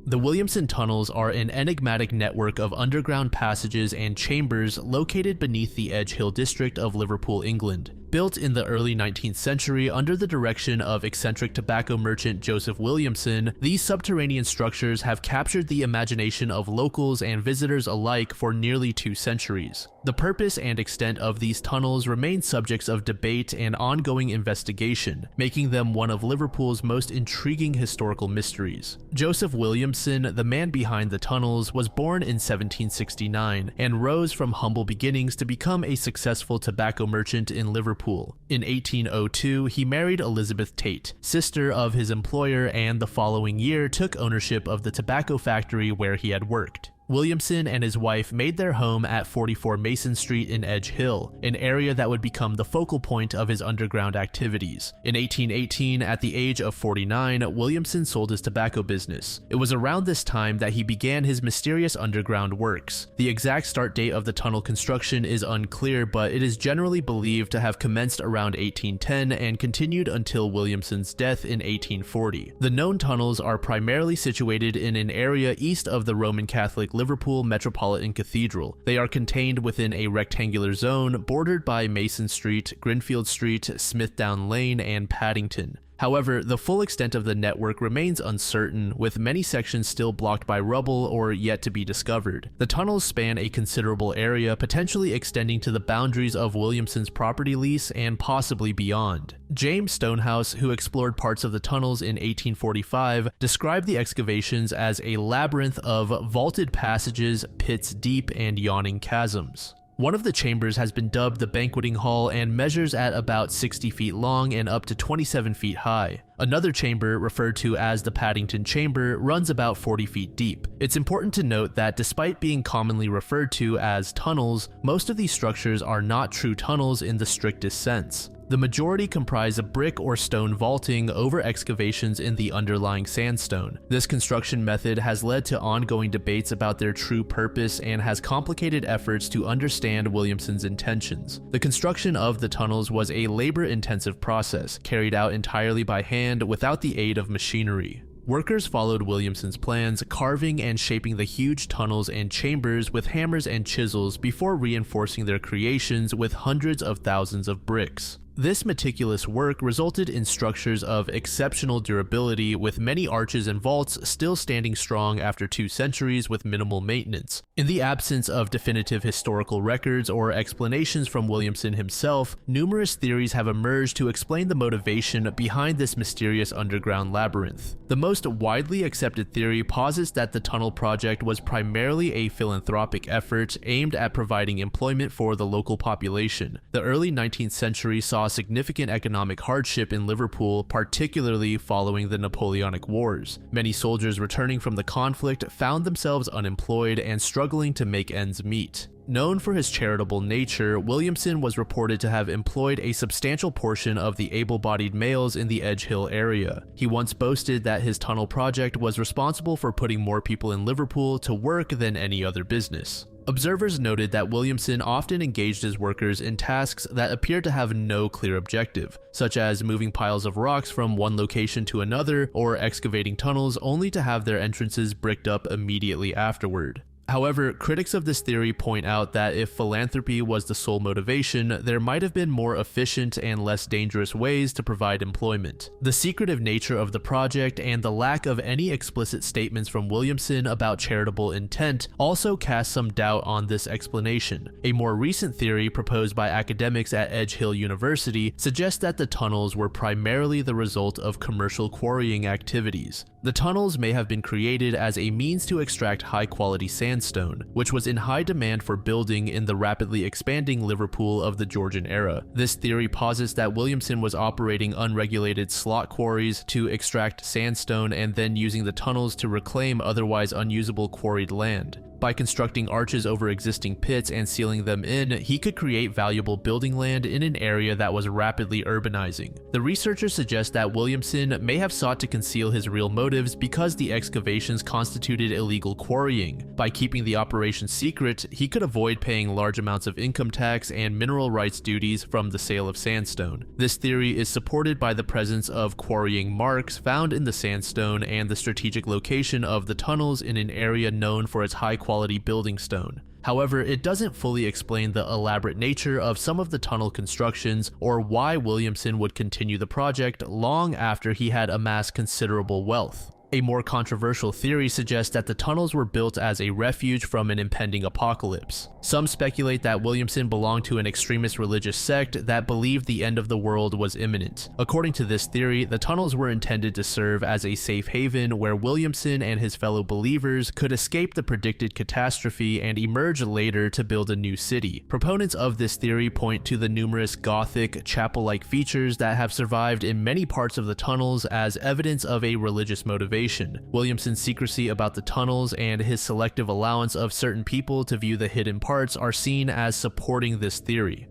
S1: The Williamson tunnels are an enigmatic network of underground passages and chambers located beneath the Edge Hill district of Liverpool, England. Built in the early 19th century under the direction of eccentric tobacco merchant Joseph Williamson, these subterranean structures have captured the imagination of locals and visitors alike for nearly 2 centuries. The purpose and extent of these tunnels remain subjects of debate and ongoing investigation, making them one of Liverpool's most intriguing historical mysteries. Joseph Williamson, the man behind the tunnels, was born in 1769 and rose from humble beginnings to become a successful tobacco merchant in Liverpool, Liverpool. In 1802, he married Elizabeth Tate, sister of his employer, and the following year took ownership of the tobacco factory where he had worked. Williamson and his wife made their home at 44 Mason Street in Edge Hill, an area that would become the focal point of his underground activities. In 1818, at the age of 49, Williamson sold his tobacco business. It was around this time that he began his mysterious underground works. The exact start date of the tunnel construction is unclear, but it is generally believed to have commenced around 1810 and continued until Williamson's death in 1840. The known tunnels are primarily situated in an area east of the Roman Catholic Liverpool Metropolitan Cathedral. They are contained within a rectangular zone bordered by Mason Street, Grinfield Street, Smithdown Lane, and Paddington. However, the full extent of the network remains uncertain, with many sections still blocked by rubble or yet to be discovered. The tunnels span a considerable area, potentially extending to the boundaries of Williamson's property lease and possibly beyond. James Stonehouse, who explored parts of the tunnels in 1845, described the excavations as a labyrinth of vaulted passages, pits deep, and yawning chasms. One of the chambers has been dubbed the banqueting hall and measures at about 60 feet long and up to 27 feet high. Another chamber, referred to as the Paddington Chamber, runs about 40 feet deep. It's important to note that despite being commonly referred to as tunnels, most of these structures are not true tunnels in the strictest sense. The majority comprise a brick or stone vaulting over excavations in the underlying sandstone. This construction method has led to ongoing debates about their true purpose and has complicated efforts to understand Williamson's intentions. The construction of the tunnels was a labor-intensive process, carried out entirely by hand without the aid of machinery. Workers followed Williamson's plans, carving and shaping the huge tunnels and chambers with hammers and chisels before reinforcing their creations with hundreds of thousands of bricks. This meticulous work resulted in structures of exceptional durability, with many arches and vaults still standing strong after 2 centuries with minimal maintenance. In the absence of definitive historical records or explanations from Williamson himself, numerous theories have emerged to explain the motivation behind this mysterious underground labyrinth. The most widely accepted theory posits that the tunnel project was primarily a philanthropic effort aimed at providing employment for the local population. The early 19th century saw significant economic hardship in Liverpool, particularly following the Napoleonic Wars. Many soldiers returning from the conflict found themselves unemployed and struggling to make ends meet. Known for his charitable nature, Williamson was reported to have employed a substantial portion of the able-bodied males in the Edge Hill area. He once boasted that his tunnel project was responsible for putting more people in Liverpool to work than any other business. Observers noted that Williamson often engaged his workers in tasks that appeared to have no clear objective, such as moving piles of rocks from one location to another or excavating tunnels only to have their entrances bricked up immediately afterward. However, critics of this theory point out that if philanthropy was the sole motivation, there might have been more efficient and less dangerous ways to provide employment. The secretive nature of the project and the lack of any explicit statements from Williamson about charitable intent also cast some doubt on this explanation. A more recent theory proposed by academics at Edge Hill University suggests that the tunnels were primarily the result of commercial quarrying activities. The tunnels may have been created as a means to extract high-quality sandstone, which was in high demand for building in the rapidly expanding Liverpool of the Georgian era. This theory posits that Williamson was operating unregulated slot quarries to extract sandstone and then using the tunnels to reclaim otherwise unusable quarried land. By constructing arches over existing pits and sealing them in, he could create valuable building land in an area that was rapidly urbanizing. The researchers suggest that Williamson may have sought to conceal his real motives because the excavations constituted illegal quarrying. By keeping the operation secret, he could avoid paying large amounts of income tax and mineral rights duties from the sale of sandstone. This theory is supported by the presence of quarrying marks found in the sandstone and the strategic location of the tunnels in an area known for its high-quality building stone. However, it doesn't fully explain the elaborate nature of some of the tunnel constructions or why Williamson would continue the project long after he had amassed considerable wealth. A more controversial theory suggests that the tunnels were built as a refuge from an impending apocalypse. Some speculate that Williamson belonged to an extremist religious sect that believed the end of the world was imminent. According to this theory, the tunnels were intended to serve as a safe haven where Williamson and his fellow believers could escape the predicted catastrophe and emerge later to build a new city. Proponents of this theory point to the numerous Gothic, chapel-like features that have survived in many parts of the tunnels as evidence of a religious motivation. Williamson's secrecy about the tunnels and his selective allowance of certain people to view the hidden parts are seen as supporting this theory.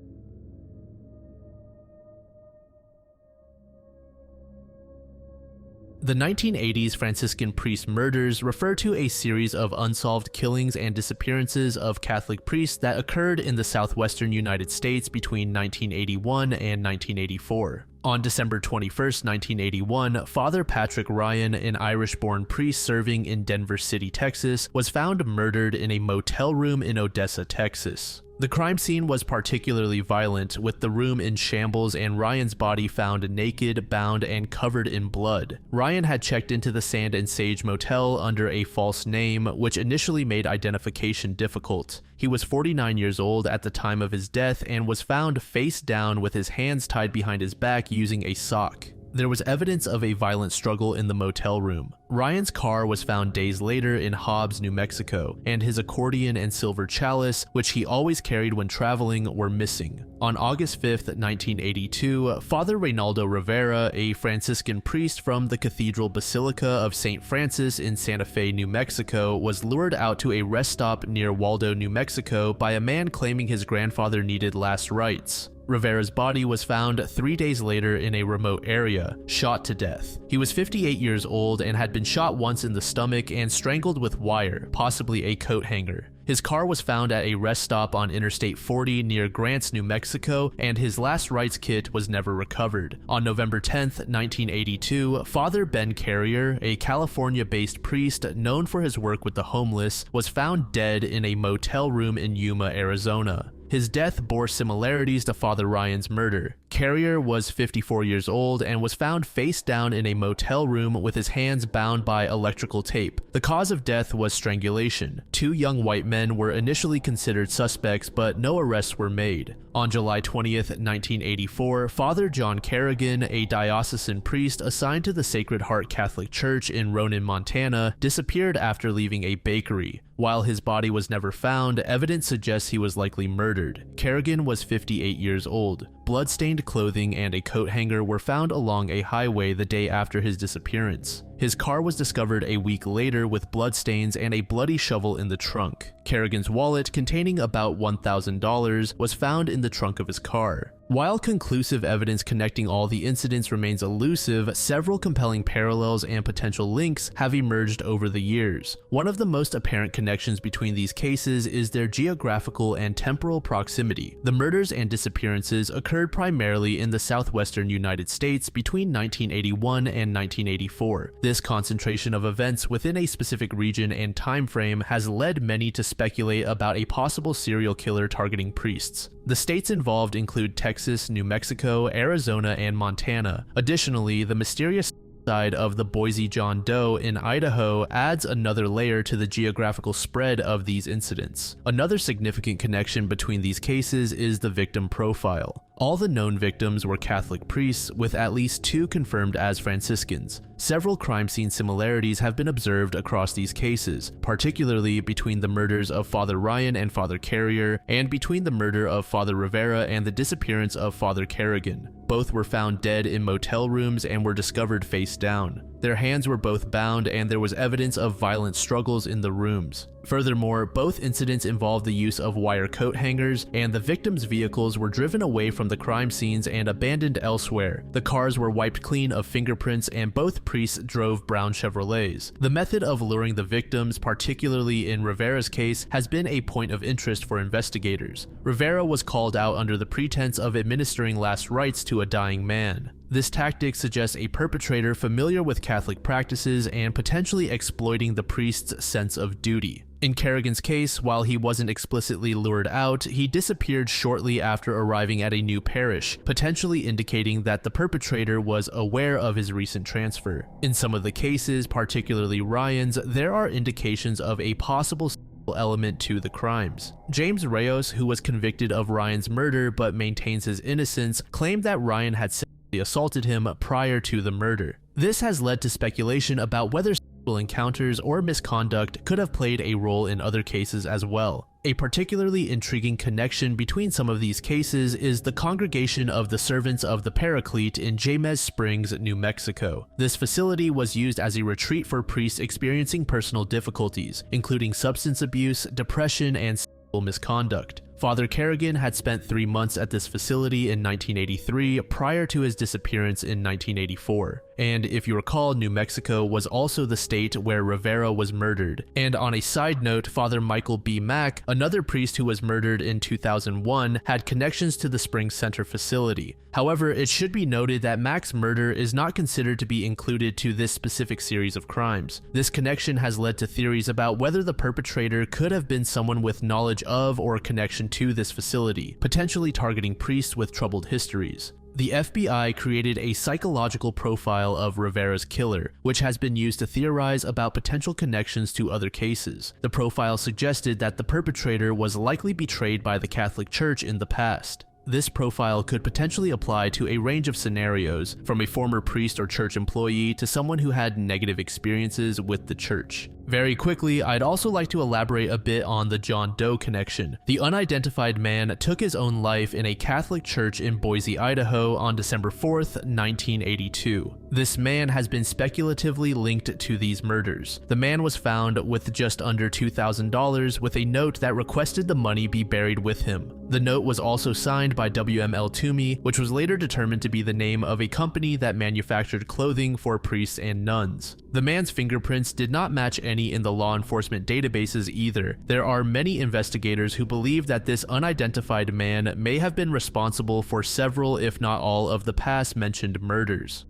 S1: The 1980s Franciscan priest murders refer to a series of unsolved killings and disappearances of Catholic priests that occurred in the southwestern United States between 1981 and 1984. On December 21, 1981, Father Patrick Ryan, an Irish-born priest serving in Denver City, Texas, was found murdered in a motel room in Odessa, Texas. The crime scene was particularly violent, with the room in shambles and Ryan's body found naked, bound, and covered in blood. Ryan had checked into the Sand and Sage Motel under a false name, which initially made identification difficult. He was 49 years old at the time of his death and was found face down with his hands tied behind his back using a sock. There was evidence of a violent struggle in the motel room. Ryan's car was found days later in Hobbs, New Mexico, and his accordion and silver chalice, which he always carried when traveling, were missing. On August 5, 1982, Father Reynaldo Rivera, a Franciscan priest from the Cathedral Basilica of St. Francis in Santa Fe, New Mexico, was lured out to a rest stop near Waldo, New Mexico by a man claiming his grandfather needed last rites. Rivera's body was found 3 days later in a remote area, shot to death. He was 58 years old and had been shot once in the stomach and strangled with wire, possibly a coat hanger. His car was found at a rest stop on Interstate 40 near Grants, New Mexico, and his last rites kit was never recovered. On November 10, 1982, Father Ben Carrier, a California-based priest known for his work with the homeless, was found dead in a motel room in Yuma, Arizona. His death bore similarities to Father Ryan's murder. Carrier was 54 years old and was found face down in a motel room with his hands bound by electrical tape. The cause of death was strangulation. 2 young white men were initially considered suspects, but no arrests were made. On July 20th, 1984, Father John Kerrigan, a diocesan priest assigned to the Sacred Heart Catholic Church in Ronan, Montana, disappeared after leaving a bakery. While his body was never found, evidence suggests he was likely murdered. Kerrigan was 58 years old. Blood-stained clothing and a coat hanger were found along a highway the day after his disappearance. His car was discovered a week later with bloodstains and a bloody shovel in the trunk. Kerrigan's wallet, containing about $1,000, was found in the trunk of his car. While conclusive evidence connecting all the incidents remains elusive, several compelling parallels and potential links have emerged over the years. One of the most apparent connections between these cases is their geographical and temporal proximity. The murders and disappearances occurred primarily in the southwestern United States between 1981 and 1984. This concentration of events within a specific region and time frame has led many to speculate about a possible serial killer targeting priests. The states involved include Texas, New Mexico, Arizona, and Montana. Additionally, the mysterious side of the Boise John Doe in Idaho adds another layer to the geographical spread of these incidents. Another significant connection between these cases is the victim profile. All the known victims were Catholic priests, with at least 2 confirmed as Franciscans. Several crime scene similarities have been observed across these cases, particularly between the murders of Father Ryan and Father Carrier, and between the murder of Father Rivera and the disappearance of Father Kerrigan. Both were found dead in motel rooms and were discovered face down. Their hands were both bound, and there was evidence of violent struggles in the rooms. Furthermore, both incidents involved the use of wire coat hangers, and the victims' vehicles were driven away from the crime scenes and abandoned elsewhere. The cars were wiped clean of fingerprints, and both priests drove brown Chevrolets. The method of luring the victims, particularly in Rivera's case, has been a point of interest for investigators. Rivera was called out under the pretense of administering last rites to a dying man. This tactic suggests a perpetrator familiar with Catholic practices and potentially exploiting the priest's sense of duty. In Kerrigan's case, while he wasn't explicitly lured out, he disappeared shortly after arriving at a new parish, potentially indicating that the perpetrator was aware of his recent transfer. In some of the cases, particularly Ryan's, there are indications of a possible element to the crimes. James Reyes, who was convicted of Ryan's murder but maintains his innocence, claimed that Ryan had sexually assaulted him prior to the murder. This has led to speculation about whether sexual encounters or misconduct could have played a role in other cases as well. A particularly intriguing connection between some of these cases is the Congregation of the Servants of the Paraclete in Jemez Springs, New Mexico. This facility was used as a retreat for priests experiencing personal difficulties, including substance abuse, depression, and sexual misconduct. Father Kerrigan had spent 3 months at this facility in 1983 prior to his disappearance in 1984. And if you recall, New Mexico was also the state where Rivera was murdered. And on a side note, Father Michael B. Mack, another priest who was murdered in 2001, had connections to the Springs Center facility. However, it should be noted that Mack's murder is not considered to be included to this specific series of crimes. This connection has led to theories about whether the perpetrator could have been someone with knowledge of or connection to this facility, potentially targeting priests with troubled histories. The FBI created a psychological profile of Rivera's killer, which has been used to theorize about potential connections to other cases. The profile suggested that the perpetrator was likely betrayed by the Catholic Church in the past. This profile could potentially apply to a range of scenarios, from a former priest or church employee to someone who had negative experiences with the church. Very quickly, I'd also like to elaborate a bit on the John Doe connection. The unidentified man took his own life in a Catholic church in Boise, Idaho on December 4th, 1982. This man has been speculatively linked to these murders. The man was found with just under $2,000 with a note that requested the money be buried with him. The note was also signed by WML Toomey, which was later determined to be the name of a company that manufactured clothing for priests and nuns. The man's fingerprints did not match any in the law enforcement databases either. There are many investigators who believe that this unidentified man may have been responsible for several, if not all, of the past mentioned murders.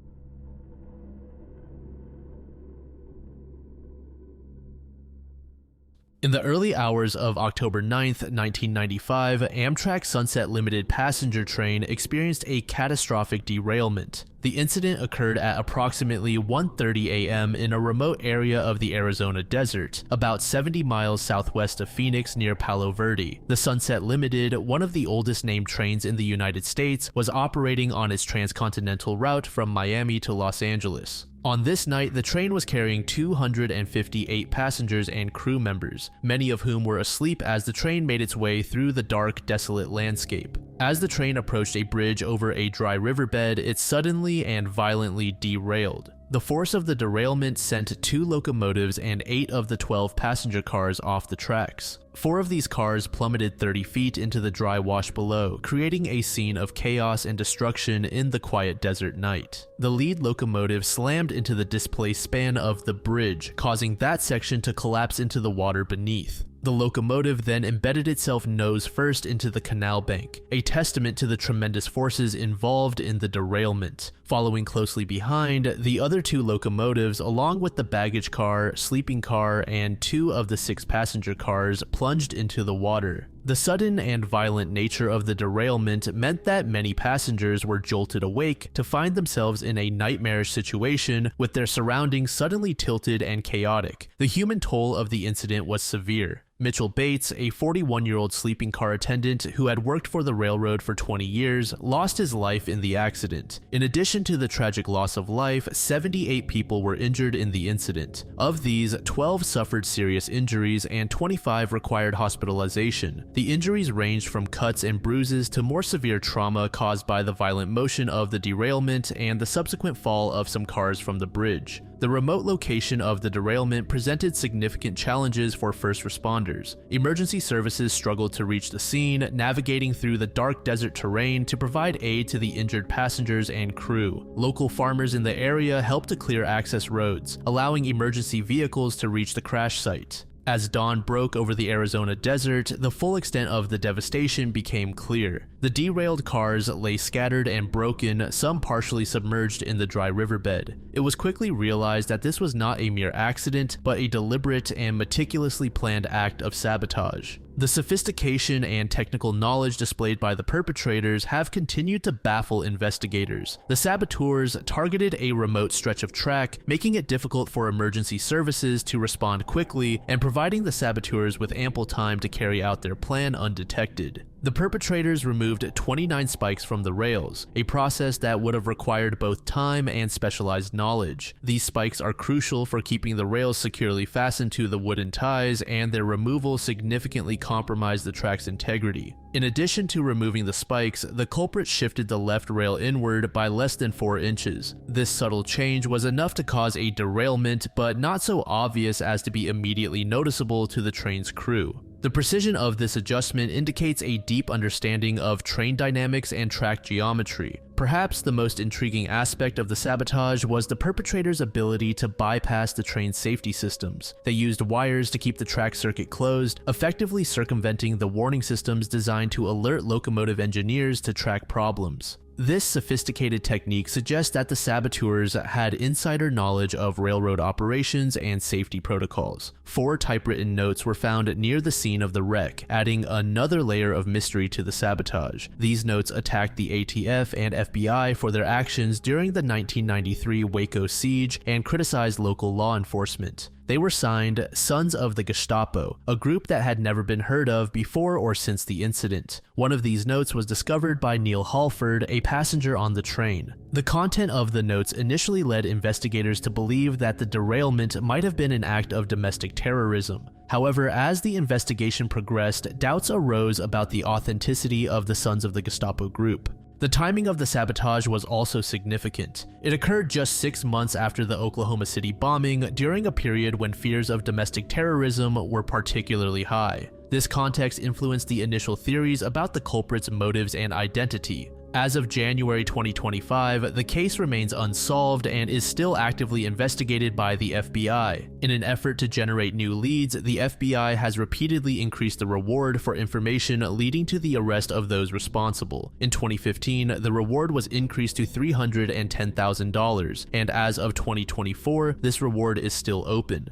S1: In the early hours of October 9th, 1995, Amtrak Sunset Limited passenger train experienced a catastrophic derailment. The incident occurred at approximately 1:30 a.m. in a remote area of the Arizona desert, about 70 miles southwest of Phoenix near Palo Verde. The Sunset Limited, one of the oldest named trains in the United States, was operating on its transcontinental route from Miami to Los Angeles. On this night, the train was carrying 258 passengers and crew members, many of whom were asleep as the train made its way through the dark, desolate landscape. As the train approached a bridge over a dry riverbed, it suddenly and violently derailed. The force of the derailment sent 2 locomotives and 8 of the 12 passenger cars off the tracks. 4 of these cars plummeted 30 feet into the dry wash below, creating a scene of chaos and destruction in the quiet desert night. The lead locomotive slammed into the displaced span of the bridge, causing that section to collapse into the water beneath. The locomotive then embedded itself nose first into the canal bank, a testament to the tremendous forces involved in the derailment. Following closely behind, the other 2 locomotives, along with the baggage car, sleeping car, and 2 of the 6 passenger cars, plunged into the water. The sudden and violent nature of the derailment meant that many passengers were jolted awake to find themselves in a nightmarish situation with their surroundings suddenly tilted and chaotic. The human toll of the incident was severe. Mitchell Bates, a 41-year-old sleeping car attendant who had worked for the railroad for 20 years, lost his life in the accident. In addition to the tragic loss of life, 78 people were injured in the incident. Of these, 12 suffered serious injuries and 25 required hospitalization. The injuries ranged from cuts and bruises to more severe trauma caused by the violent motion of the derailment and the subsequent fall of some cars from the bridge. The remote location of the derailment presented significant challenges for first responders. Emergency services struggled to reach the scene, navigating through the dark desert terrain to provide aid to the injured passengers and crew. Local farmers in the area helped to clear access roads, allowing emergency vehicles to reach the crash site. As dawn broke over the Arizona desert, the full extent of the devastation became clear. The derailed cars lay scattered and broken, some partially submerged in the dry riverbed. It was quickly realized that this was not a mere accident, but a deliberate and meticulously planned act of sabotage. The sophistication and technical knowledge displayed by the perpetrators have continued to baffle investigators. The saboteurs targeted a remote stretch of track, making it difficult for emergency services to respond quickly and providing the saboteurs with ample time to carry out their plan undetected. The perpetrators removed 29 spikes from the rails, a process that would have required both time and specialized knowledge. These spikes are crucial for keeping the rails securely fastened to the wooden ties, and their removal significantly compromised the track's integrity. In addition to removing the spikes, the culprit shifted the left rail inward by less than 4 inches. This subtle change was enough to cause a derailment, but not so obvious as to be immediately noticeable to the train's crew. The precision of this adjustment indicates a deep understanding of train dynamics and track geometry. Perhaps the most intriguing aspect of the sabotage was the perpetrators' ability to bypass the train's safety systems. They used wires to keep the track circuit closed, effectively circumventing the warning systems designed to alert locomotive engineers to track problems. This sophisticated technique suggests that the saboteurs had insider knowledge of railroad operations and safety protocols. 4 typewritten notes were found near the scene of the wreck, adding another layer of mystery to the sabotage. These notes attacked the ATF and FBI for their actions during the 1993 Waco siege and criticized local law enforcement. They were signed Sons of the Gestapo, a group that had never been heard of before or since the incident. One of these notes was discovered by Neil Halford, a passenger on the train. The content of the notes initially led investigators to believe that the derailment might have been an act of domestic terrorism. However, as the investigation progressed, doubts arose about the authenticity of the Sons of the Gestapo group. The timing of the sabotage was also significant. It occurred just 6 months after the Oklahoma City bombing, during a period when fears of domestic terrorism were particularly high. This context influenced the initial theories about the culprit's motives and identity. As of January 2025, the case remains unsolved and is still actively investigated by the FBI. In an effort to generate new leads, the FBI has repeatedly increased the reward for information leading to the arrest of those responsible. In 2015, the reward was increased to $310,000, and as of 2024, this reward is still open.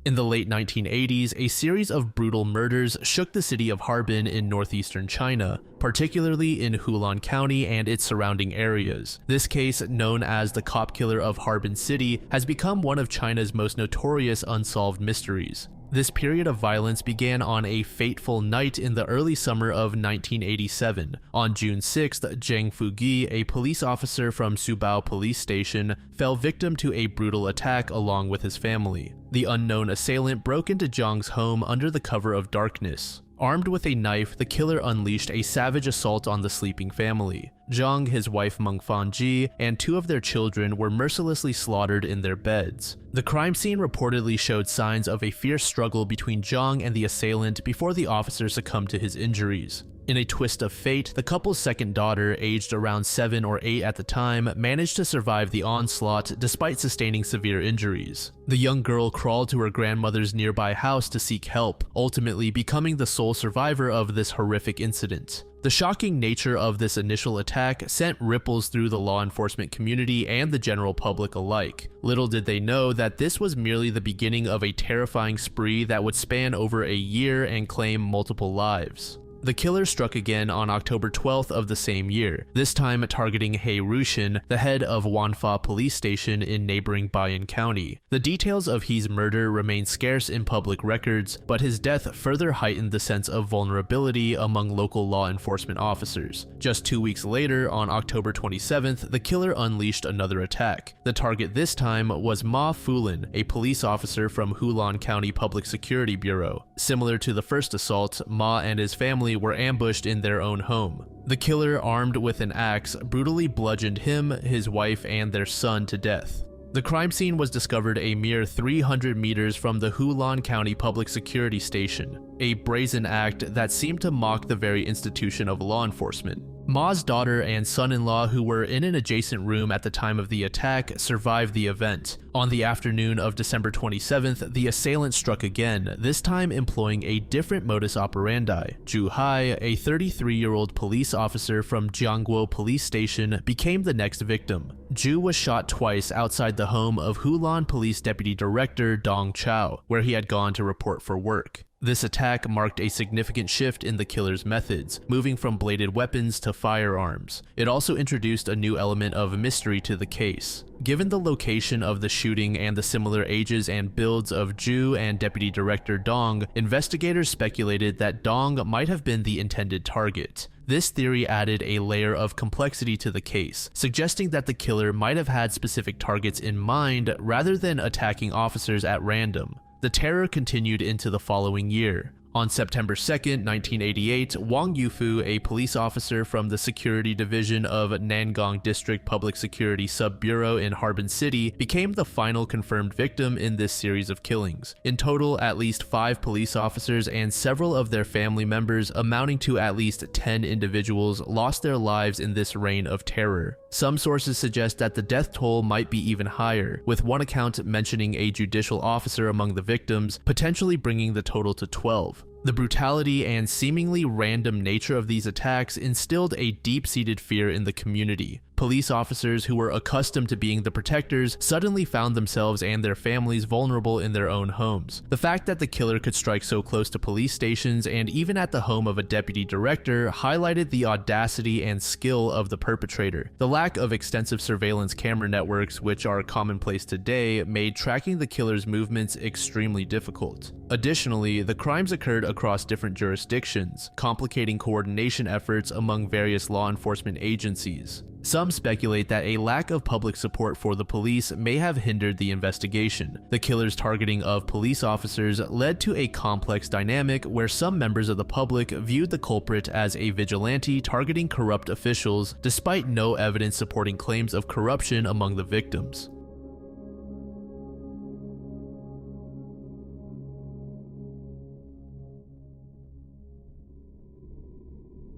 S1: In the late 1980s, a series of brutal murders shook the city of Harbin in northeastern China, particularly in Hulan County and its surrounding areas. This case, known as the cop killer of Harbin City, has become one of China's most notorious unsolved mysteries. This period of violence began on a fateful night in the early summer of 1987. On June 6th, Zheng Fugi, a police officer from Subao Police Station, fell victim to a brutal attack along with his family. The unknown assailant broke into Zhang's home under the cover of darkness. Armed with a knife, the killer unleashed a savage assault on the sleeping family. Zhang, his wife Mengfan Ji, and 2 of their children were mercilessly slaughtered in their beds. The crime scene reportedly showed signs of a fierce struggle between Zhang and the assailant before the officer succumbed to his injuries. In a twist of fate, the couple's second daughter, aged around 7 or 8 at the time, managed to survive the onslaught despite sustaining severe injuries. The young girl crawled to her grandmother's nearby house to seek help, ultimately becoming the sole survivor of this horrific incident. The shocking nature of this initial attack sent ripples through the law enforcement community and the general public alike. Little did they know that this was merely the beginning of a terrifying spree that would span over a year and claim multiple lives. The killer struck again on October 12th of the same year, this time targeting He Rushin, the head of Wanfa Police Station in neighboring Bayan County. The details of He's murder remain scarce in public records, but his death further heightened the sense of vulnerability among local law enforcement officers. Just 2 weeks later, on October 27th, the killer unleashed another attack. The target this time was Ma Fulin, a police officer from Hulan County Public Security Bureau. Similar to the first assault, Ma and his family were ambushed in their own home. The killer, armed with an axe, brutally bludgeoned him, his wife, and their son to death. The crime scene was discovered a mere 300 meters from the Hulan County Public Security Station, a brazen act that seemed to mock the very institution of law enforcement. Ma's daughter and son-in-law, who were in an adjacent room at the time of the attack, survived the event. On the afternoon of December 27th, the assailant struck again, this time employing a different modus operandi. Ju Hai, a 33-year-old police officer from Jiangguo Police Station, became the next victim. Ju was shot twice outside the home of Hulan Police Deputy Director Dong Chao, where he had gone to report for work. This attack marked a significant shift in the killer's methods, moving from bladed weapons to firearms. It also introduced a new element of mystery to the case. Given the location of the shooting and the similar ages and builds of Ju and Deputy Director Dong, investigators speculated that Dong might have been the intended target. This theory added a layer of complexity to the case, suggesting that the killer might have had specific targets in mind rather than attacking officers at random. The terror continued into the following year. On September 2, 1988, Wang Yufu, a police officer from the Security Division of Nangang District Public Security Sub-Bureau in Harbin City, became the final confirmed victim in this series of killings. In total, at least 5 police officers and several of their family members, amounting to at least 10 individuals, lost their lives in this reign of terror. Some sources suggest that the death toll might be even higher, with one account mentioning a judicial officer among the victims, potentially bringing the total to 12. The brutality and seemingly random nature of these attacks instilled a deep-seated fear in the community. Police officers who were accustomed to being the protectors suddenly found themselves and their families vulnerable in their own homes. The fact that the killer could strike so close to police stations and even at the home of a deputy director highlighted the audacity and skill of the perpetrator. The lack of extensive surveillance camera networks, which are commonplace today, made tracking the killer's movements extremely difficult. Additionally, the crimes occurred across different jurisdictions, complicating coordination efforts among various law enforcement agencies. Some speculate that a lack of public support for the police may have hindered the investigation. The killer's targeting of police officers led to a complex dynamic where some members of the public viewed the culprit as a vigilante targeting corrupt officials, despite no evidence supporting claims of corruption among the victims.